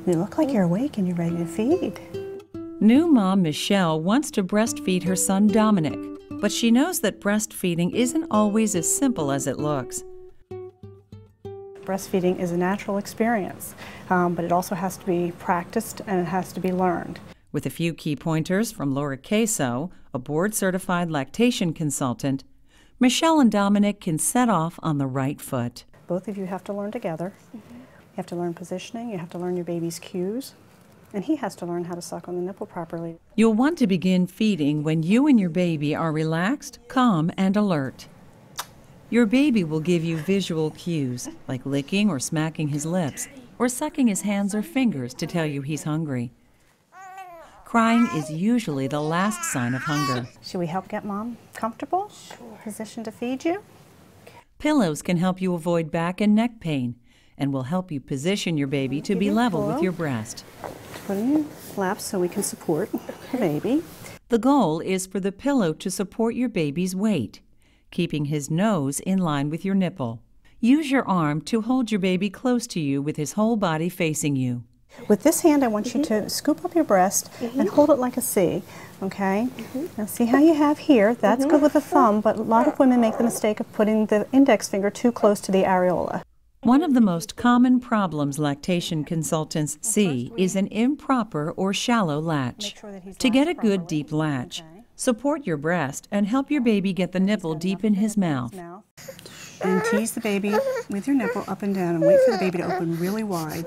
You look like you're awake and you're ready to feed. New mom Michelle wants to breastfeed her son Dominic, but she knows that breastfeeding isn't always as simple as it looks. Breastfeeding is a natural experience, but it also has to be practiced and it has to be learned. With a few key pointers from Laura Queso, a board-certified lactation consultant, Michelle and Dominic can set off on the right foot. Both of you have to learn together. You have to learn positioning, you have to learn your baby's cues, and he has to learn how to suck on the nipple properly. You'll want to begin feeding when you and your baby are relaxed, calm, and alert. Your baby will give you visual cues, like licking or smacking his lips, or sucking his hands or fingers to tell you he's hungry. Crying is usually the last sign of hunger. Should we help get mom comfortable? Position to feed you? Pillows can help you avoid back and neck pain and will help you position your baby to be level with your breast. Put in your lap so we can support the baby. The goal is for the pillow to support your baby's weight, keeping his nose in line with your nipple. Use your arm to hold your baby close to you with his whole body facing you. With this hand, I want you to scoop up your breast and hold it like a C, okay? Now see how you have here? That's good with the thumb, but a lot of women make the mistake of putting the index finger too close to the areola. One of the most common problems lactation consultants see is an improper or shallow latch. To get a good deep latch, support your breast and help your baby get the nipple deep in his mouth. And tease the baby with your nipple up and down and wait for the baby to open really wide.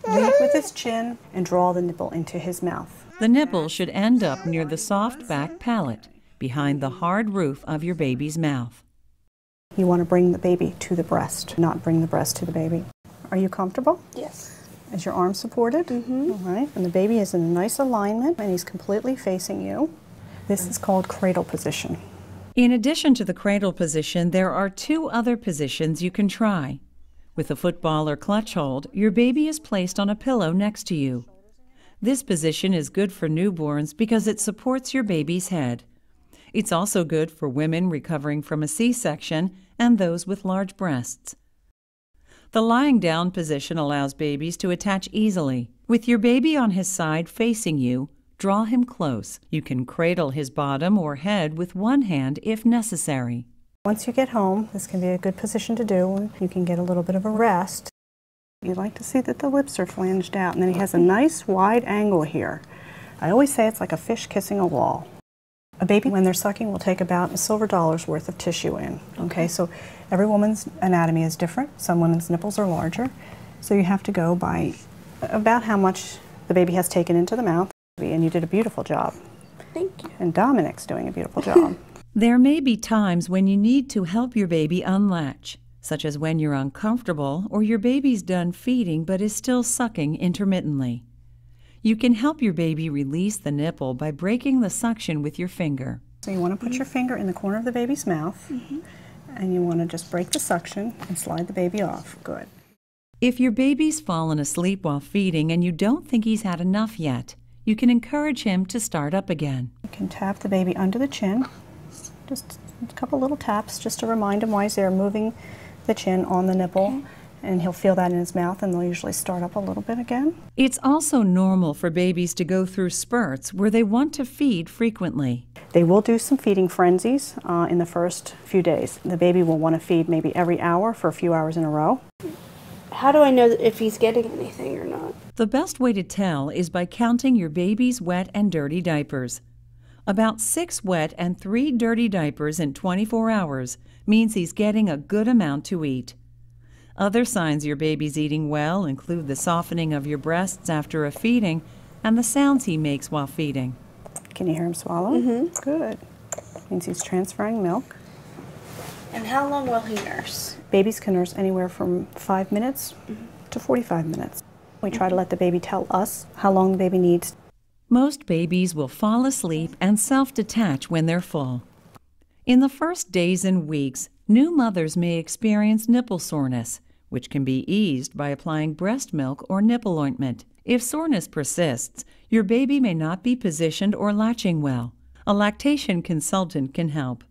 Lead with his chin and draw the nipple into his mouth. The nipple should end up near the soft back palate, behind the hard roof of your baby's mouth. You want to bring the baby to the breast, not bring the breast to the baby. Are you comfortable? Yes. Is your arm supported? All right. And the baby is in a nice alignment and he's completely facing you. This is called cradle position. In addition to the cradle position, there are two other positions you can try. With a football or clutch hold, your baby is placed on a pillow next to you. This position is good for newborns because it supports your baby's head. It's also good for women recovering from a C-section and those with large breasts. The lying down position allows babies to attach easily. With your baby on his side facing you, draw him close. You can cradle his bottom or head with one hand if necessary. Once you get home, this can be a good position to do. You can get a little bit of a rest. You'd like to see that the lips are flanged out, and then he has a nice wide angle here. I always say it's like a fish kissing a wall. A baby, when they're sucking, will take about a silver dollar's worth of tissue in. Okay, so every woman's anatomy is different. Some women's nipples are larger, so you have to go by about how much the baby has taken into the mouth. And you did a beautiful job. Thank you. And Dominic's doing a beautiful job. There may be times when you need to help your baby unlatch, such as when you're uncomfortable or your baby's done feeding but is still sucking intermittently. You can help your baby release the nipple by breaking the suction with your finger. So you want to put your finger in the corner of the baby's mouth, and you want to just break the suction and slide the baby off. Good. If your baby's fallen asleep while feeding and you don't think he's had enough yet, you can encourage him to start up again. You can tap the baby under the chin, just a couple little taps just to remind him while he's there, moving the chin on the nipple, and he'll feel that in his mouth, and they'll usually start up a little bit again. It's also normal for babies to go through spurts where they want to feed frequently. They will do some feeding frenzies in the first few days. The baby will want to feed maybe every hour for a few hours in a row. How do I know if he's getting anything or not? The best way to tell is by counting your baby's wet and dirty diapers. About 6 wet and 3 dirty diapers in 24 hours means he's getting a good amount to eat. Other signs your baby's eating well include the softening of your breasts after a feeding and the sounds he makes while feeding. Can you hear him swallow? Good. Means he's transferring milk. And how long will he nurse? Babies can nurse anywhere from 5 minutes to 45 minutes. We try to let the baby tell us how long the baby needs. Most babies will fall asleep and self-detach when they're full. In the first days and weeks, new mothers may experience nipple soreness, which can be eased by applying breast milk or nipple ointment. If soreness persists, your baby may not be positioned or latching well. A lactation consultant can help.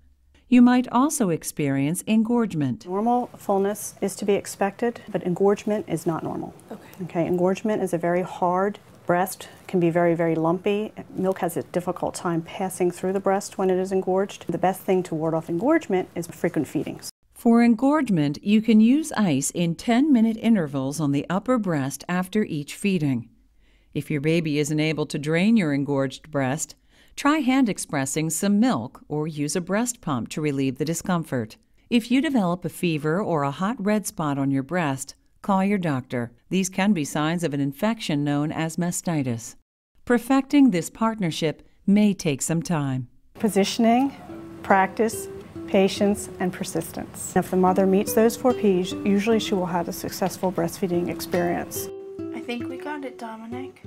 You might also experience engorgement. Normal fullness is to be expected, but engorgement is not normal. Okay, engorgement is a very hard breast, can be very, very lumpy. Milk has a difficult time passing through the breast when it is engorged. The best thing to ward off engorgement is frequent feedings. For engorgement, you can use ice in 10-minute intervals on the upper breast after each feeding. If your baby isn't able to drain your engorged breast, try hand expressing some milk or use a breast pump to relieve the discomfort. If you develop a fever or a hot red spot on your breast, call your doctor. These can be signs of an infection known as mastitis. Perfecting this partnership may take some time. Positioning, practice, patience, and persistence. If the mother meets those 4 P's, usually she will have a successful breastfeeding experience. I think we got it, Dominic.